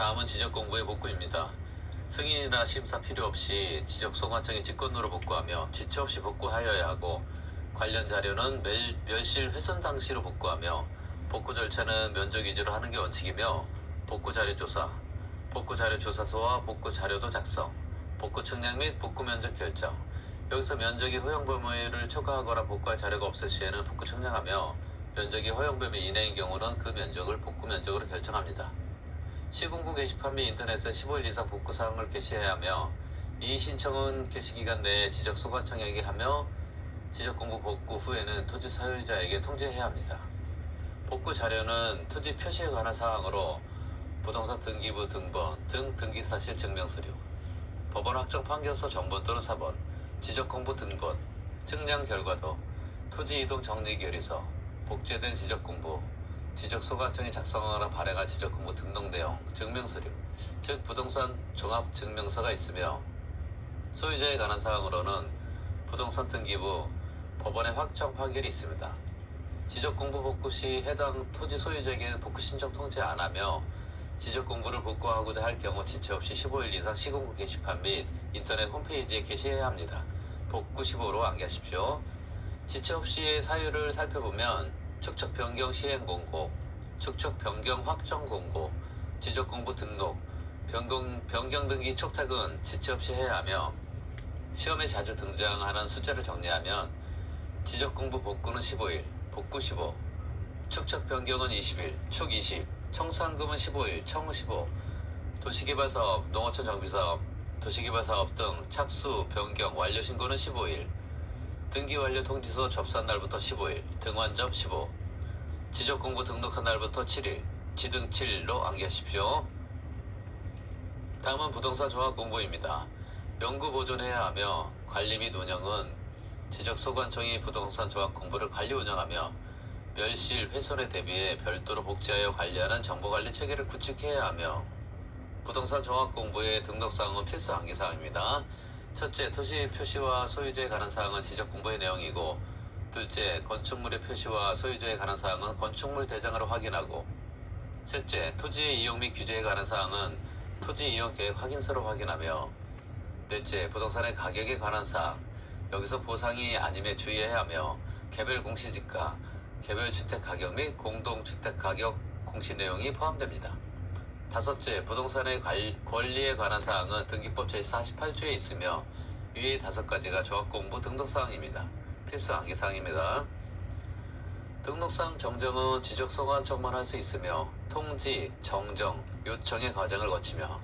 다음은 지적공부의 복구입니다. 승인이나 심사 필요 없이 지적소관청이 직권으로 복구하며 지체 없이 복구하여야 하고, 관련 자료는 멸실 훼손 당시로 복구하며, 복구 절차는 면적 위주로 하는 게 원칙이며, 복구자료 조사, 복구자료 조사서와 복구자료도 작성, 복구 측량 및 복구 면적 결정. 여기서 면적이 허용 범위를 초과하거나 복구할 자료가 없을 시에는 복구 측량하며, 면적이 허용 범위 이내인 경우는 그 면적을 복구 면적으로 결정합니다. 시군구 게시판 및 인터넷에 15일 이상 복구 사항을 게시해야 하며, 이 신청은 게시기간 내에 지적소관청에게 하며, 지적공부 복구 후에는 토지 사유자에게 통지해야 합니다. 복구 자료는 토지 표시에 관한 사항으로 부동산 등기부 등본 등 등기사실 증명서류, 법원 확정 판결서 정본 또는 사본, 지적공부 등본, 측량 결과도, 토지 이동 정리 결의서, 복제된 지적공부, 지적소관청이 작성하거나 발행한 지적공부 등록 내용, 증명서류, 즉 부동산 종합증명서가 있으며, 소유자에 관한 사항으로는 부동산 등기부, 법원의 확정 판결이 있습니다. 지적공부 복구 시 해당 토지 소유자에게는 복구 신청 통지 안 하며, 지적공부를 복구하고자 할 경우 지체 없이 15일 이상 시군구 게시판 및 인터넷 홈페이지에 게시해야 합니다. 복구 15로 암기하십시오. 지체 없이의 사유를 살펴보면 축척 변경 시행 공고, 축척 변경 확정 공고, 지적공부 등록, 변경 등기 촉탁은 지체 없이 해야 하며, 시험에 자주 등장하는 숫자를 정리하면 지적공부 복구는 15일, 복구 15, 축척 변경은 20일, 축 20, 청산금은 15일, 청 15, 도시개발사업, 농어촌 정비사업, 도시개발사업 등 착수, 변경, 완료 신고는 15일, 등기 완료 통지서 접수한 날부터 15일, 등환점 15, 지적공부 등록한 날부터 7일, 지등 7일로 암기하십시오. 다음은 부동산 종합 공부입니다. 연구 보존해야 하며, 관리 및 운영은 지적소관청이 부동산 종합 공부를 관리 운영하며, 멸실 훼손에 대비해 별도로 복제하여 관리하는 정보관리 체계를 구축해야 하며, 부동산 종합 공부의 등록사항은 필수 암기사항입니다. 첫째, 토지 표시와 소유주에 관한 사항은 지적공부의 내용이고, 둘째, 건축물의 표시와 소유주에 관한 사항은 건축물 대장으로 확인하고, 셋째, 토지의 이용 및 규제에 관한 사항은 토지 이용 계획 확인서로 확인하며, 넷째, 부동산의 가격에 관한 사항, 여기서 보상이 아님에 주의해야 하며, 개별 공시지가, 개별 주택 가격 및 공동주택 가격 공시 내용이 포함됩니다. 다섯째, 부동산의 권리에 관한 사항은 등기법 제48조에 있으며, 위의 5가지가 종합공부 등록사항입니다. 필수 암기사항입니다. 등록사항 정정은 지적소관청만 할 수 있으며, 통지, 정정, 요청의 과정을 거치며,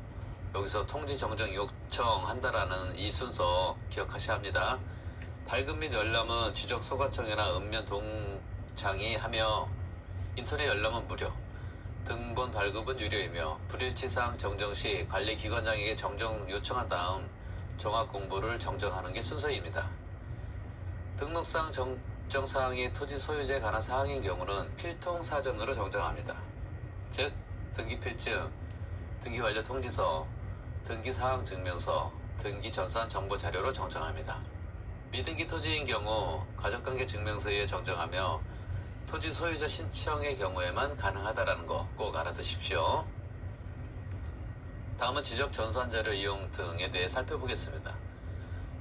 여기서 통지, 정정, 요청한다라는 이 순서 기억하셔야 합니다. 발급 및 열람은 지적소관청이나 읍면 동창이 하며, 인터넷 열람은 무료, 등본 발급은 유료이며, 불일치사항 정정 시 관리기관장에게 정정 요청한 다음 종합공부를 정정하는 게 순서입니다. 등록상 정정사항이 토지 소유자에 관한 사항인 경우는 필통사전으로 정정합니다. 즉, 등기필증, 등기완료 통지서, 등기사항증명서, 등기전산 정보자료로 정정합니다. 미등기 토지인 경우 가족관계 증명서에 정정하며, 토지 소유자 신청의 경우에만 가능하다는 거 꼭 알아두십시오. 다음은 지적전산자료 이용 등에 대해 살펴보겠습니다.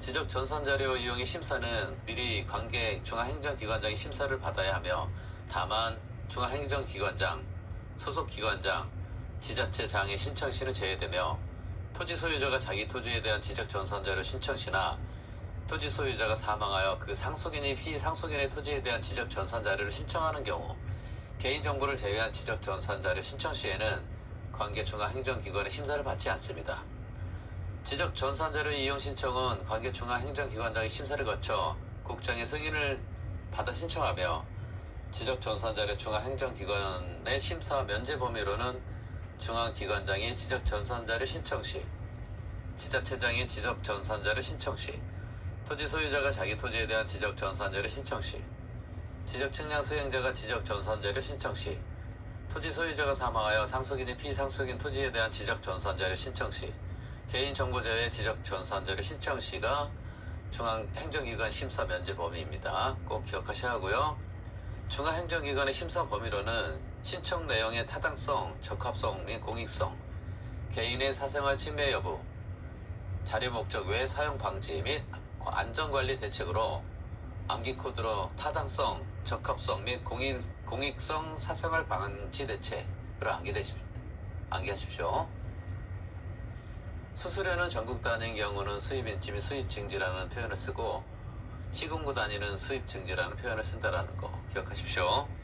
지적전산자료 이용의 심사는 미리 관계 중앙행정기관장이 심사를 받아야 하며, 다만 중앙행정기관장, 소속기관장, 지자체장의 신청 시는 제외되며, 토지 소유자가 자기 토지에 대한 지적전산자료 신청 시나 토지 소유자가 사망하여 그 상속인이 피상속인의 토지에 대한 지적전산자료를 신청하는 경우, 개인정보를 제외한 지적전산자료 신청 시에는 관계 중앙행정기관의 심사를 받지 않습니다. 지적전산자료 이용 신청은 관계 중앙행정기관장의 심사를 거쳐 국장의 승인을 받아 신청하며, 지적전산자료 중앙행정기관의 심사 면제 범위로는 중앙기관장이 지적전산자료 신청 시, 지자체장이 지적전산자료 신청 시, 토지 소유자가 자기 토지에 대한 지적전산자료 신청 시, 지적측량 수행자가 지적전산자료 신청 시, 토지 소유자가 사망하여 상속인이 피상속인 토지에 대한 지적전산자료 신청 시, 개인정보 제외 지적전산자료 신청 시가 중앙행정기관 심사 면제 범위입니다. 꼭 기억하셔야 하고요. 중앙행정기관의 심사 범위로는 신청 내용의 타당성, 적합성 및 공익성, 개인의 사생활 침해 여부, 자료 목적 외 사용 방지 및 안전관리 대책으로 암기 코드로 타당성, 적합성 및 공익성 사생활 방지 대책을 암기하십시오. 수수료는 전국 단위인 경우는 수입 인치 및 수입 증지라는 표현을 쓰고 시군구 단위는 수입 증지라는 표현을 쓴다는 거 기억하십시오.